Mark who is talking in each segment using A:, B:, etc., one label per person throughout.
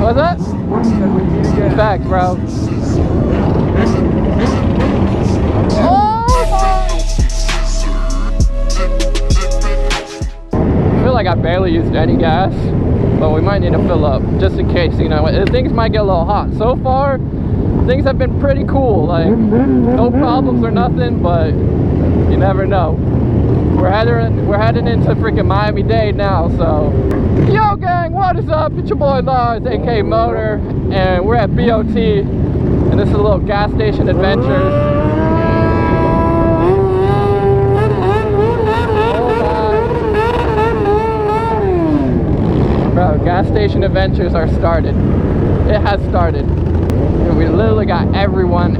A: What's that? Facts, bro. I feel like I barely used any gas, but we might need to fill up just in case, you know, things might get a little hot. So far, things have been pretty cool, like no problems or nothing, but you never know. We're heading into freaking Miami-Dade now, so yo gang, what is up? It's your boy Lars, aka Motor, and we're at BOT, and this is a little gas station adventures. Bro, gas station adventures are started. It has started. And we literally got everyone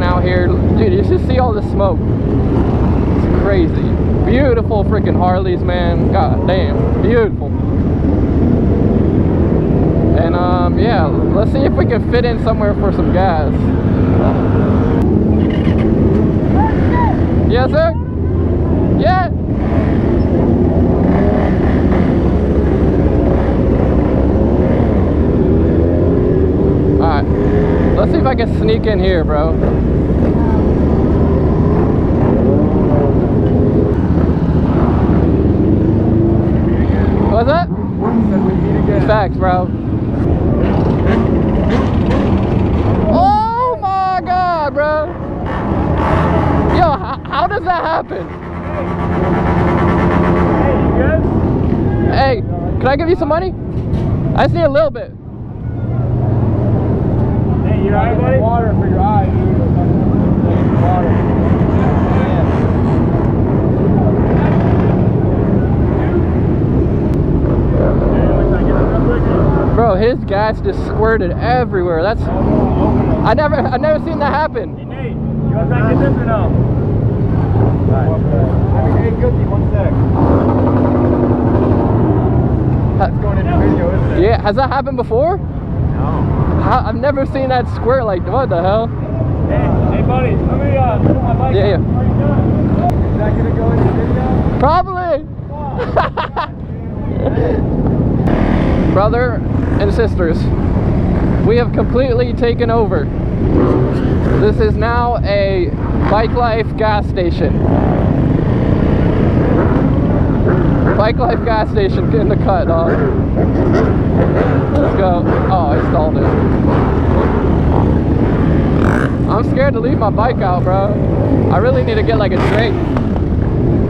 A: out here. Dude, you should see all the smoke. It's crazy. Beautiful freaking Harleys, man. God damn, beautiful. And yeah, let's see if we can fit in somewhere for some gas. Yes, sir? Yeah. Let's see if I can sneak in here, bro. What's that? Facts, bro. Oh my God, bro. Yo, how does that happen? Hey, you good? Hey, can I give you some money? I just need a little bit.
B: You alright, buddy? Water for your eye, dude. Water.
A: Bro, his gas just squirted everywhere. That's I've never seen that happen.
B: Hey Nate, you want to get this or no? Alright. Hey Cookie, 1 sec. That's going in the video, isn't it?
A: Yeah, has that happened before?
B: No.
A: I've never seen that squirt. Like, what the hell?
B: Hey buddy, let me put my bike
A: yeah.
B: Is that gonna go in the video?
A: Probably. Brother and sisters, we have completely taken over. This is now a Bike Life gas station. Bike Life gas station in the cut, dog. Let's go. Oh, I stalled it. I'm scared to leave my bike out, bro. I really need to get like a drink.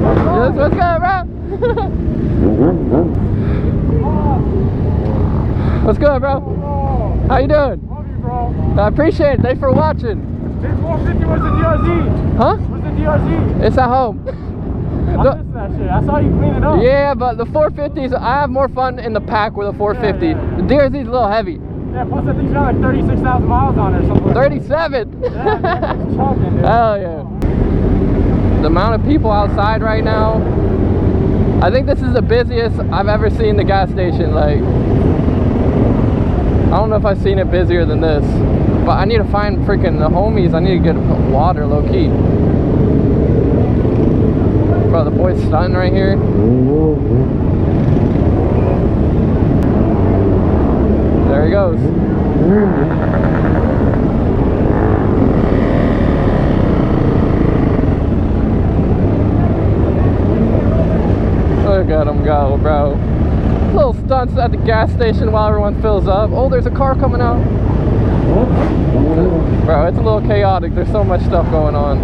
A: What's good, bro? What's good, bro? How you doing?
B: Love you, bro.
A: I appreciate it. Thanks for watching.
B: This 450 was the DRZ.
A: Huh?
B: Where's the DRZ?
A: It's at home.
B: I missed that shit. I saw you clean it up.
A: Yeah, but the 450s, I have more fun in the pack with a 450.
B: Yeah.
A: The DRZ is a little heavy.
B: Yeah, plus that thing's got like 36,000 miles on it or something.
A: 37?
B: Yeah, man, it's chugging, dude.
A: Hell yeah. The amount of people outside right now, I think this is the busiest I've ever seen the gas station. Like, I don't know if I've seen it busier than this, but I need to find freaking the homies. I need to get water low-key. Bro, the boy's stunting right here. There he goes. Look at him go, bro. Little stunts at the gas station while everyone fills up. Oh, there's a car coming out. Bro, it's a little chaotic. There's so much stuff going on.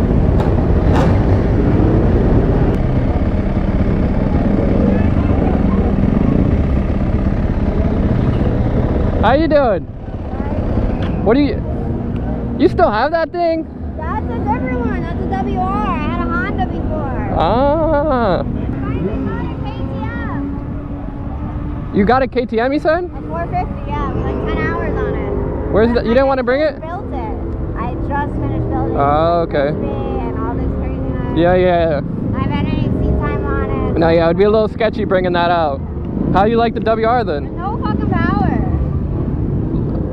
A: How you doing? What do you still have that thing?
C: That's a different one. That's a WR. I had a Honda before.
A: Ah. You got a KTM, you said?
C: A 450, yeah, with like 10 hours on it.
A: Where's that? You didn't want to bring it?
C: Built it. I just finished building it.
A: Oh, okay.
C: And all this craziness.
A: Yeah.
C: I haven't had any seat time on it.
A: No, yeah, it'd be a little sketchy bringing that out. How you like the WR then?
C: No fucking power.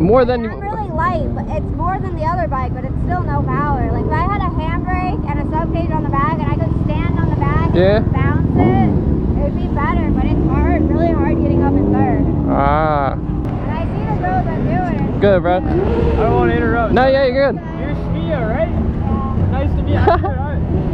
A: More than
C: I'm really light, but it's more than the other bike, but it's still no power. Like if I had a handbrake and a sub cage on the back and I could stand on the back and bounce it would be better, but it's hard, really hard getting up in third.
A: Ah.
C: And I see the road was I doing?
A: Good, bro.
B: I don't want to interrupt.
A: No, yeah, you're good.
B: You're Shmia, right? Nice to meet you.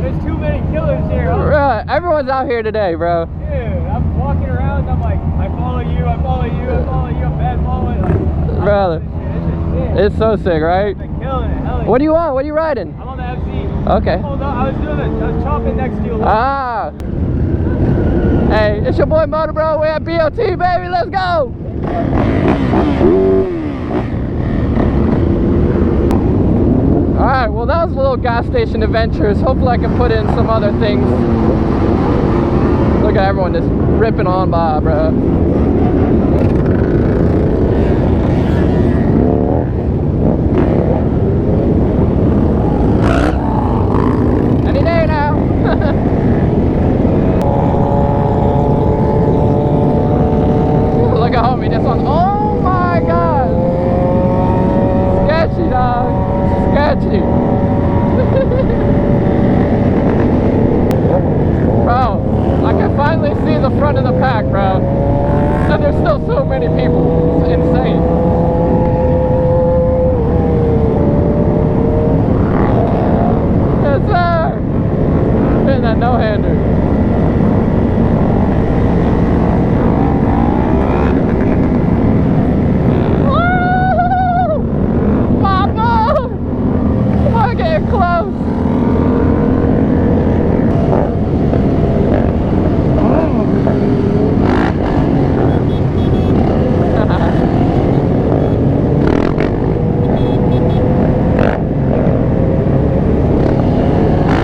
B: There's too many killers here. Huh?
A: Bro, everyone's out here today, bro.
B: Dude, I'm walking around. I'm like, I follow you. I follow you. I follow you. I'm bad following. Like,
A: Brother,
B: this is sick.
A: it's so sick, right?
B: I've been killing it. Hell yeah.
A: What do you want? What are you riding?
B: I'm on the FZ.
A: Okay.
B: Hold on. I was chopping next to you.
A: Ah. Hey, it's your boy MotoBroo. We're at BOT, baby. Let's go. Alright, well that was a little gas station adventures. Hopefully I can put in some other things. Look at everyone just ripping on by, bro. Any day now. Look at homie, this one. Oh my god. Sketchy, dog. Sketchy. Bro, I can finally see the front of the pack, bro. And there's still so many people. It's insane. Yes, sir. Hitting that no-hander. Close.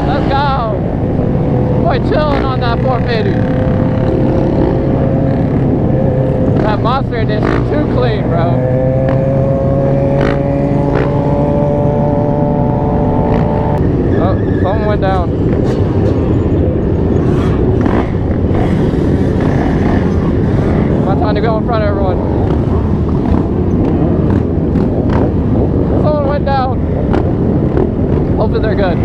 A: Let's go. Boy, chilling on that 450. That Monster Edition too clean, bro. Someone went down. My time to go in front of everyone. Someone went down. Hopefully they're good.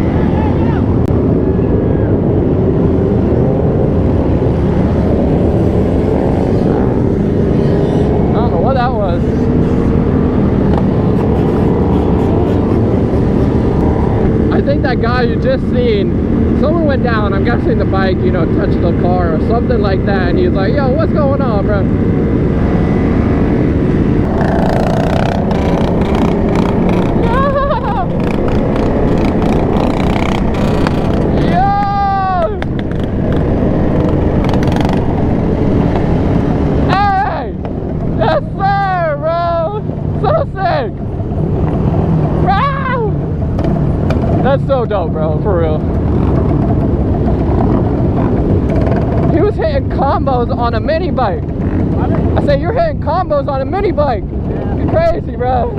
A: I don't know what that was. I think that guy you just seen, someone went down. I'm guessing the bike, you know, touched the car or something like that, and he's like, yo, what's going on, bro? Yo! Hey! Yes, sir, bro! So sick! That's so dope, bro, for real. He was hitting combos on a mini bike. I say, you're hitting combos on a mini bike. Yeah. You're crazy, bro.